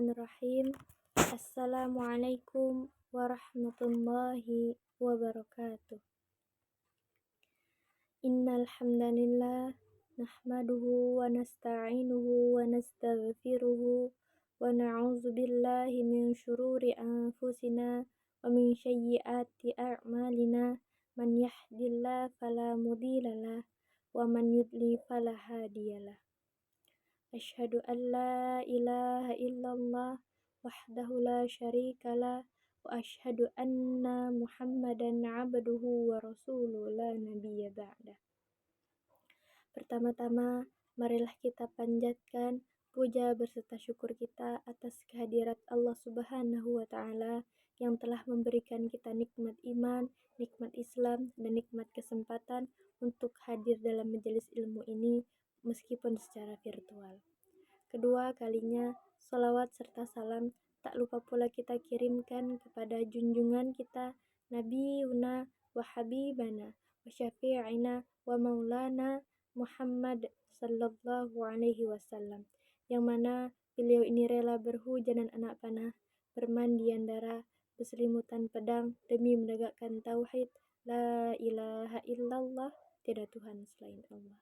Bismillahirrahmanirrahim. Assalamualaikum warahmatullahi wabarakatuh. Innal hamdalillah nahmaduhu wa nasta'inuhu wa nastaghfiruhu wa na'udzu billahi min syururi anfusina wa min sayyiati a'malina. Man yahdihillahu fala mudhillalah wa man yudlil fala hadiyalah. Asyhadu an la ilaha illallah wahdahu la syarikalah wa asyhadu anna Muhammadan abduhu wa rasuluhu la nabiyya ba'dah. Pertama-tama, marilah kita panjatkan puja berserta syukur kita atas kehadirat Allah Subhanahu wa Ta'ala yang telah memberikan kita nikmat iman, nikmat Islam, dan nikmat kesempatan untuk hadir dalam majelis ilmu ini meskipun secara virtual. Kedua kalinya, salawat serta salam tak lupa pula kita kirimkan kepada junjungan kita, Nabi Yuna wa Habibana wa Syafi'ina wa Maulana Muhammad sallallahu alaihi wasallam, yang mana beliau ini rela berhujanan anak panah, bermandian darah, berselimutan pedang demi menegakkan tauhid la ilaha illallah, tiada Tuhan selain Allah.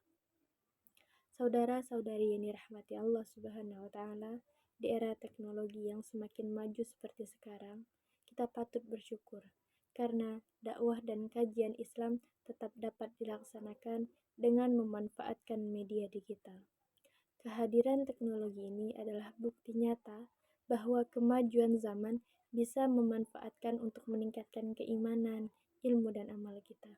Saudara-saudari yang dirahmati Allah Subhanahu wa Ta'ala, di era teknologi yang semakin maju seperti sekarang, kita patut bersyukur karena dakwah dan kajian Islam tetap dapat dilaksanakan dengan memanfaatkan media digital. Kehadiran teknologi ini adalah bukti nyata bahwa kemajuan zaman bisa memanfaatkan untuk meningkatkan keimanan, ilmu, dan amal kita.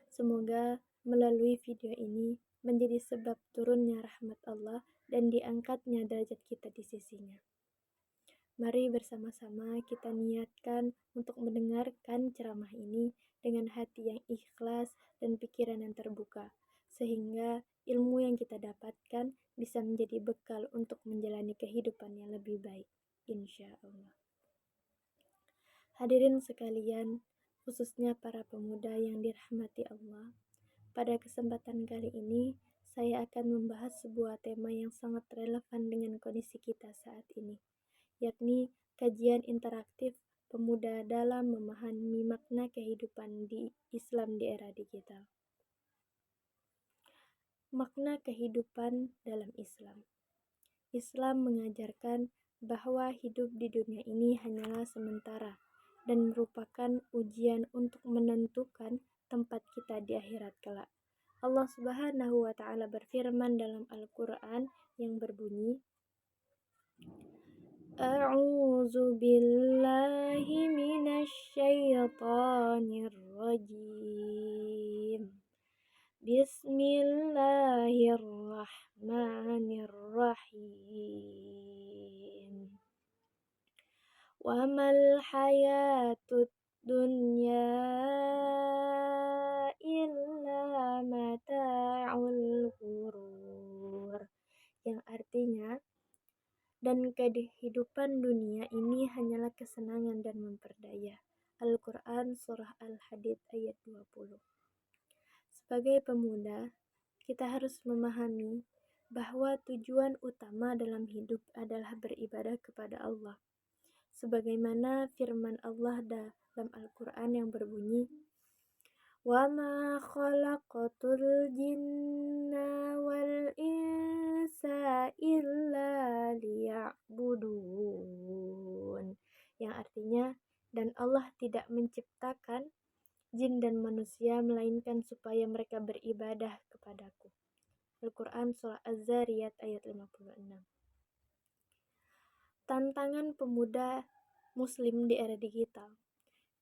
Semoga melalui video ini menjadi sebab turunnya rahmat Allah dan diangkatnya derajat kita di sisinya. Mari bersama-sama kita niatkan untuk mendengarkan ceramah ini dengan hati yang ikhlas dan pikiran yang terbuka, sehingga ilmu yang kita dapatkan bisa menjadi bekal untuk menjalani kehidupan yang lebih baik, insya Allah. Hadirin sekalian, khususnya para pemuda yang dirahmati Allah, pada kesempatan kali ini, saya akan membahas sebuah tema yang sangat relevan dengan kondisi kita saat ini, yakni kajian interaktif pemuda dalam memahami makna kehidupan di Islam di era digital. Makna kehidupan dalam Islam. Islam mengajarkan bahwa hidup di dunia ini hanyalah sementara dan merupakan ujian untuk menentukan tempat kita di akhirat kelak. Allah Subhanahu wa Ta'ala berfirman dalam Al-Quran yang berbunyi, A'udzu billahi minasy syaithanir rajim. Bismillahirrahmanirrahim. Wa mal hayatud dunya illa mata'ul ghurur, yang artinya, dan kehidupan dunia ini hanyalah kesenangan dan memperdaya. Al-Quran Surah Al-Hadid ayat 20. Sebagai pemuda, kita harus memahami bahwa tujuan utama dalam hidup adalah beribadah kepada Allah. Sebagaimana firman Allah dalam Al-Quran yang berbunyi, Wa ma khalaqatul jinna wal insa illa liya'budun, yang artinya, dan Allah tidak menciptakan jin dan manusia melainkan supaya mereka beribadah kepadaku. Al-Quran Surah Az-Zariyat ayat 56. Tantangan pemuda muslim di era digital.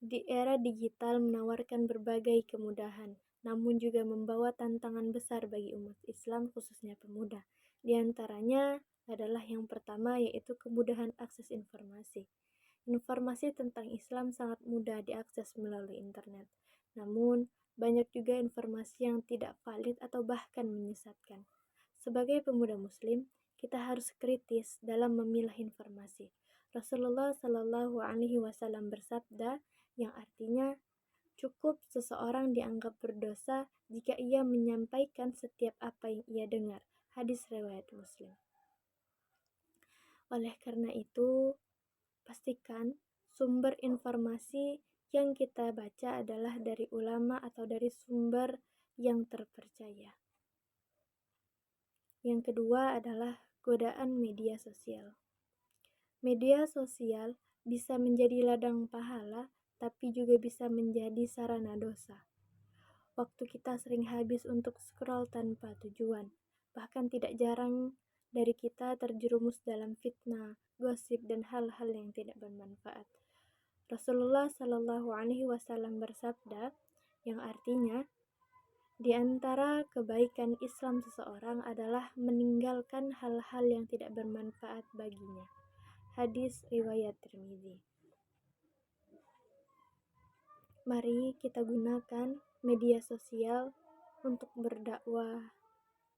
Di era digital menawarkan berbagai kemudahan, namun juga membawa tantangan besar bagi umat Islam khususnya pemuda. Di antaranya adalah yang pertama, yaitu kemudahan akses informasi. Informasi tentang Islam sangat mudah diakses melalui internet. Namun, banyak juga informasi yang tidak valid atau bahkan menyesatkan. Sebagai pemuda muslim, kita harus kritis dalam memilah informasi. Rasulullah Shallallahu Alaihi Wasallam bersabda, yang artinya, cukup seseorang dianggap berdosa jika ia menyampaikan setiap apa yang ia dengar. Hadis riwayat Muslim. Oleh karena itu, pastikan sumber informasi yang kita baca adalah dari ulama atau dari sumber yang terpercaya. Yang kedua adalah godaan media sosial. Media sosial bisa menjadi ladang pahala, tapi juga bisa menjadi sarana dosa. Waktu kita sering habis untuk scroll tanpa tujuan. Bahkan tidak jarang dari kita terjerumus dalam fitnah, gosip, dan hal-hal yang tidak bermanfaat. Rasulullah Shallallahu Alaihi Wasallam bersabda, yang artinya, di antara kebaikan Islam seseorang adalah meninggalkan hal-hal yang tidak bermanfaat baginya. Hadis riwayat Tirmidzi. Mari kita gunakan media sosial untuk berdakwah,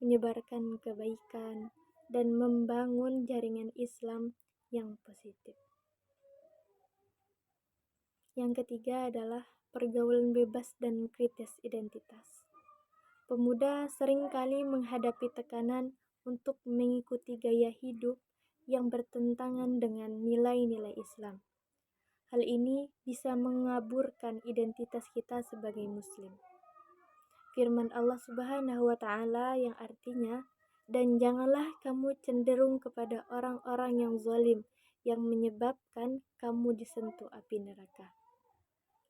menyebarkan kebaikan, dan membangun jaringan Islam yang positif. Yang ketiga adalah pergaulan bebas dan kritis identitas. Pemuda seringkali menghadapi tekanan untuk mengikuti gaya hidup yang bertentangan dengan nilai-nilai Islam. Hal ini bisa mengaburkan identitas kita sebagai Muslim. Firman Allah Subhanahu wa Ta'ala yang artinya, "Dan janganlah kamu cenderung kepada orang-orang yang zalim yang menyebabkan kamu disentuh api neraka."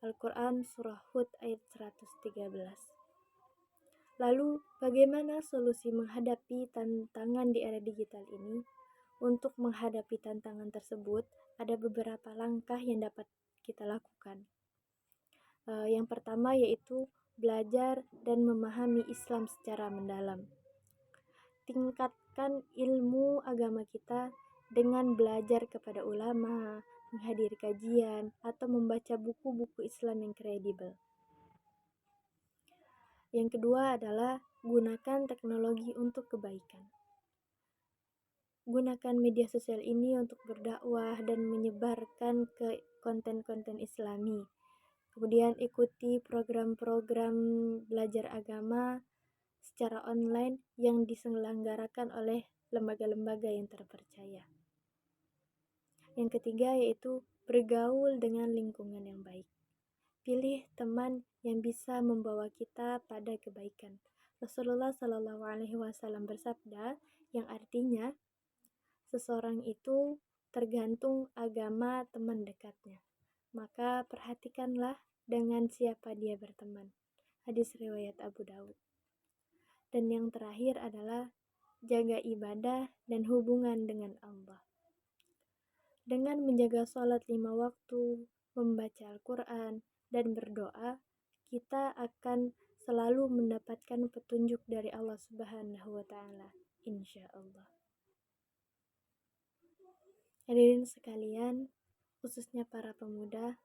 Al-Quran Surah Hud ayat 113. Lalu, bagaimana solusi menghadapi tantangan di era digital ini? Untuk menghadapi tantangan tersebut, ada beberapa langkah yang dapat kita lakukan. Yang pertama yaitu belajar dan memahami Islam secara mendalam. Tingkatkan ilmu agama kita dengan belajar kepada ulama, menghadiri kajian, atau membaca buku-buku Islam yang kredibel. Yang kedua adalah gunakan teknologi untuk kebaikan. Gunakan media sosial ini untuk berdakwah dan menyebarkan ke konten-konten Islami. Kemudian ikuti program-program belajar agama secara online yang diselenggarakan oleh lembaga-lembaga yang terpercaya. Yang ketiga yaitu bergaul dengan lingkungan yang baik. Pilih teman yang bisa membawa kita pada kebaikan. Rasulullah Shallallahu Alaihi Wasallam bersabda, yang artinya seseorang itu tergantung agama teman dekatnya. Maka perhatikanlah dengan siapa dia berteman. Hadis riwayat Abu Daud. Dan yang terakhir adalah jaga ibadah dan hubungan dengan Allah. Dengan menjaga sholat 5 waktu, membaca Al-Quran, dan berdoa, kita akan selalu mendapatkan petunjuk dari Allah Subhanahu wa Ta'ala, insya Allah. Hadirin sekalian, khususnya para pemuda,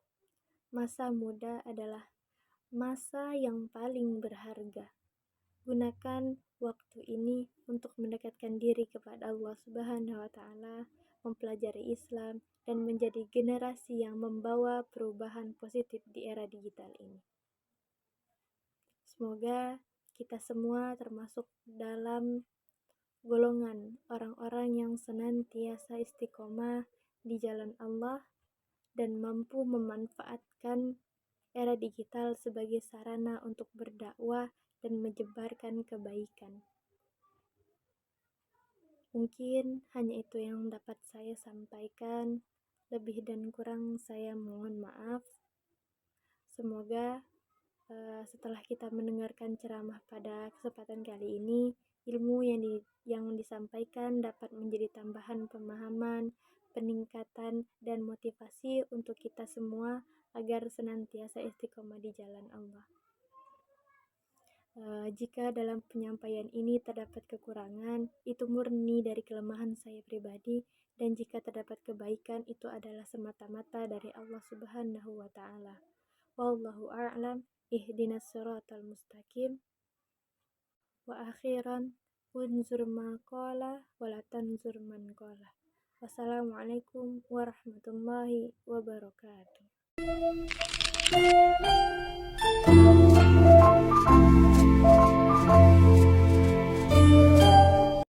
masa muda adalah masa yang paling berharga. Gunakan waktu ini untuk mendekatkan diri kepada Allah Subhanahu wa Ta'ala, mempelajari Islam, dan menjadi generasi yang membawa perubahan positif di era digital ini. Semoga kita semua termasuk dalam golongan orang-orang yang senantiasa istiqomah di jalan Allah dan mampu memanfaatkan era digital sebagai sarana untuk berdakwah dan menyebarkan kebaikan. Mungkin hanya itu yang dapat saya sampaikan. Lebih dan kurang saya mohon maaf. Semoga setelah kita mendengarkan ceramah pada kesempatan kali ini, ilmu yang disampaikan dapat menjadi tambahan pemahaman, peningkatan, dan motivasi untuk kita semua agar senantiasa istiqomah di jalan Allah. Jika dalam penyampaian ini terdapat kekurangan, itu murni dari kelemahan saya pribadi, dan jika terdapat kebaikan, itu adalah semata-mata dari Allah Subhanahu wa Ta'ala. Wallahu a'lam, ihdinas siratal mustaqim. Wa akhiran, unzur ma qala wa la tanzur man qala. Wassalamualaikum warahmatullahi wabarakatuh.